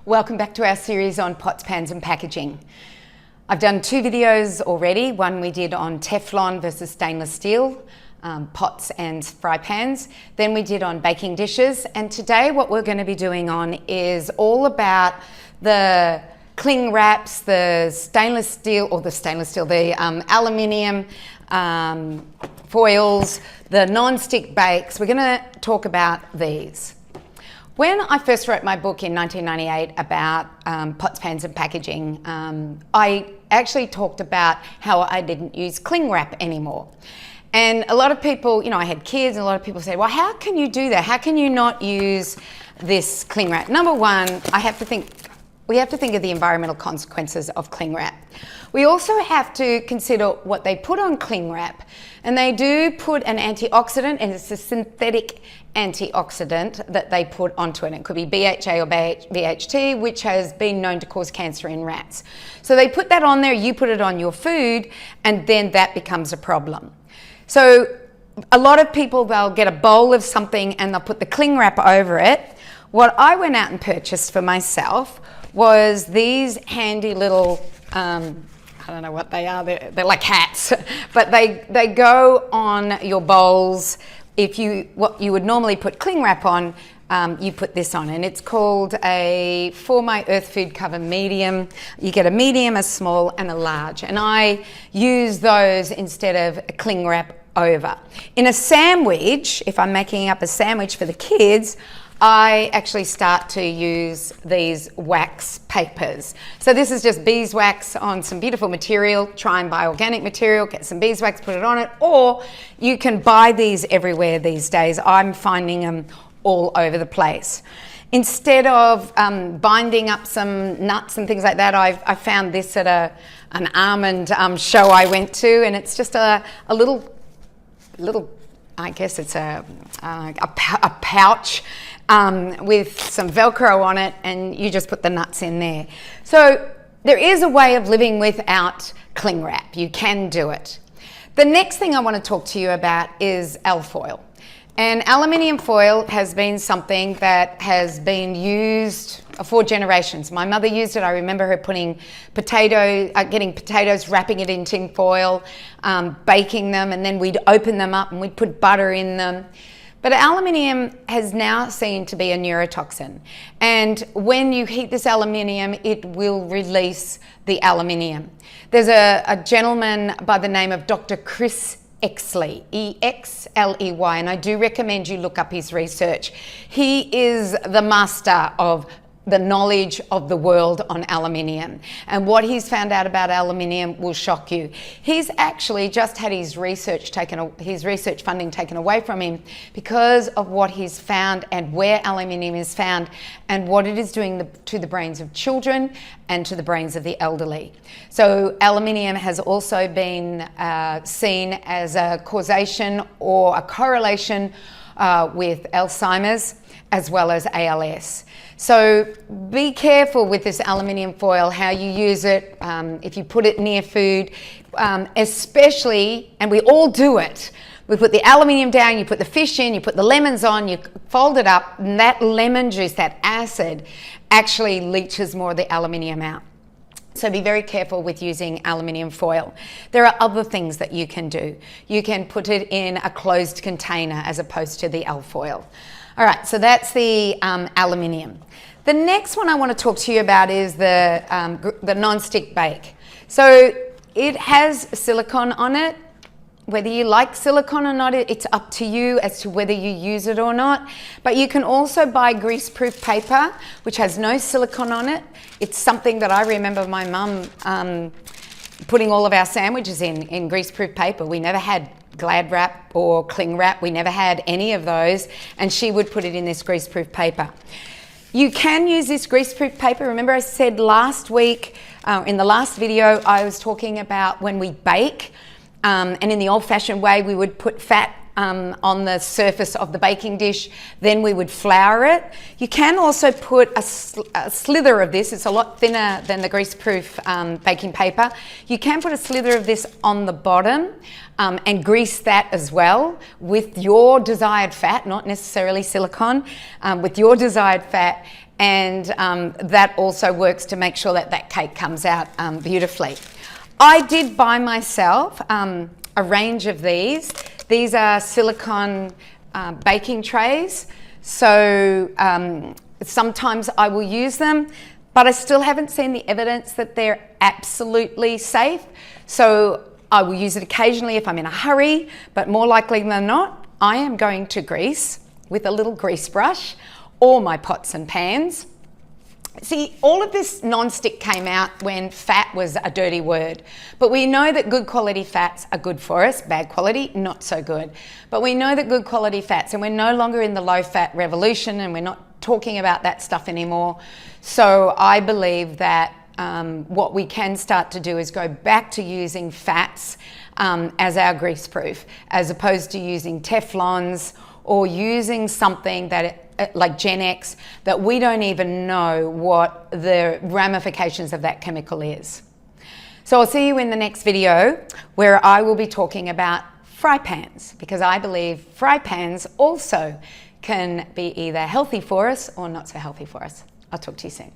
Welcome back to our series on pots, pans and packaging. I've done 2 videos already. One we did on Teflon versus stainless steel, pots and fry pans. Then we did on baking dishes. And today what we're going to be doing on is all about the cling wraps, the aluminium foils, the non-stick bakes. We're going to talk about these. When I first wrote my book in 1998 about pots, pans and packaging, I actually talked about how I didn't use cling wrap anymore. And a lot of people, I had kids, and a lot of people say, well, how can you do that? How can you not use this cling wrap? Number one, we have to think of the environmental consequences of cling wrap. We also have to consider what they put on cling wrap. And they do put an antioxidant, and it's a synthetic antioxidant that they put onto it. It could be BHA or BHT, which has been known to cause cancer in rats. So they put that on there, you put it on your food, and then that becomes a problem. So a lot of people, they'll get a bowl of something and they'll put the cling wrap over it. What I went out and purchased for myself was these handy little, I don't know what they are, they're like hats, but they go on your bowls. What you would normally put cling wrap on, you put this on, and it's called a For My Earth Food Cover medium. You get a medium, a small and a large, and I use those instead of a cling wrap over. In a sandwich, if I'm making up a sandwich for the kids, I actually start to use these wax papers. So this is just beeswax on some beautiful material. Try and buy organic material, get some beeswax, put it on it, or you can buy these everywhere these days. I'm finding them all over the place. Instead of binding up some nuts and things like that, I found this at an almond show I went to, and it's just a little, I guess it's a pouch with some Velcro on it, and you just put the nuts in there. So there is a way of living without cling wrap. You can do it. The next thing I want to talk to you about is alfoil. And aluminium foil has been something that has been used for generations. My mother used it. I remember her putting getting potatoes, wrapping it in tin foil, baking them, and then we'd open them up and we'd put butter in them. But aluminium has now seen to be a neurotoxin. And when you heat this aluminium, it will release the aluminium. There's a gentleman by the name of Dr. Chris Exley, E-X-L-E-Y, and I do recommend you look up his research. He is the master of the knowledge of the world on aluminium, and what he's found out about aluminium will shock you. He's actually just had his research funding taken away from him because of what he's found and where aluminium is found and what it is doing to the brains of children and to the brains of the elderly. So aluminium has also been seen as a causation or a correlation with Alzheimer's as well as ALS. So be careful with this aluminium foil, how you use it, if you put it near food, especially, and we all do it, we put the aluminium down, you put the fish in, you put the lemons on, you fold it up, and that lemon juice, that acid, actually leaches more of the aluminium out. So be very careful with using aluminium foil. There are other things that you can do. You can put it in a closed container as opposed to the alfoil. All right, so that's the aluminium. The next one I want to talk to you about is the non-stick bake. So it has silicone on it. Whether you like silicone or not, it's up to you as to whether you use it or not. But you can also buy grease-proof paper, which has no silicone on it. It's something that I remember my mum putting all of our sandwiches in grease-proof paper. We never had Glad wrap or cling wrap. We never had any of those, and she would put it in this greaseproof paper. You can use this greaseproof paper. Remember I said last week, in the last video, I was talking about when we bake, and in the old-fashioned way, we would put fat on the surface of the baking dish, then we would flour it. You can also put a slither of this. It's a lot thinner than the greaseproof baking paper. You can put a slither of this on the bottom and grease that as well with your desired fat, not necessarily silicone, with your desired fat, and that also works to make sure that that cake comes out beautifully. I did buy myself a range of these. These are silicone baking trays, so sometimes I will use them, but I still haven't seen the evidence that they're absolutely safe. So I will use it occasionally if I'm in a hurry, but more likely than not, I am going to grease with a little grease brush all my pots and pans. See, all of this non-stick came out when fat was a dirty word, but we know that good quality fats are good for us, bad quality, not so good. But we know that good quality fats, and we're no longer in the low-fat revolution, and we're not talking about that stuff anymore. So I believe that what we can start to do is go back to using fats as our grease proof, as opposed to using Teflons or using something that like Gen X, that we don't even know what the ramifications of that chemical is. So I'll see you in the next video where I will be talking about fry pans, because I believe fry pans also can be either healthy for us or not so healthy for us. I'll talk to you soon.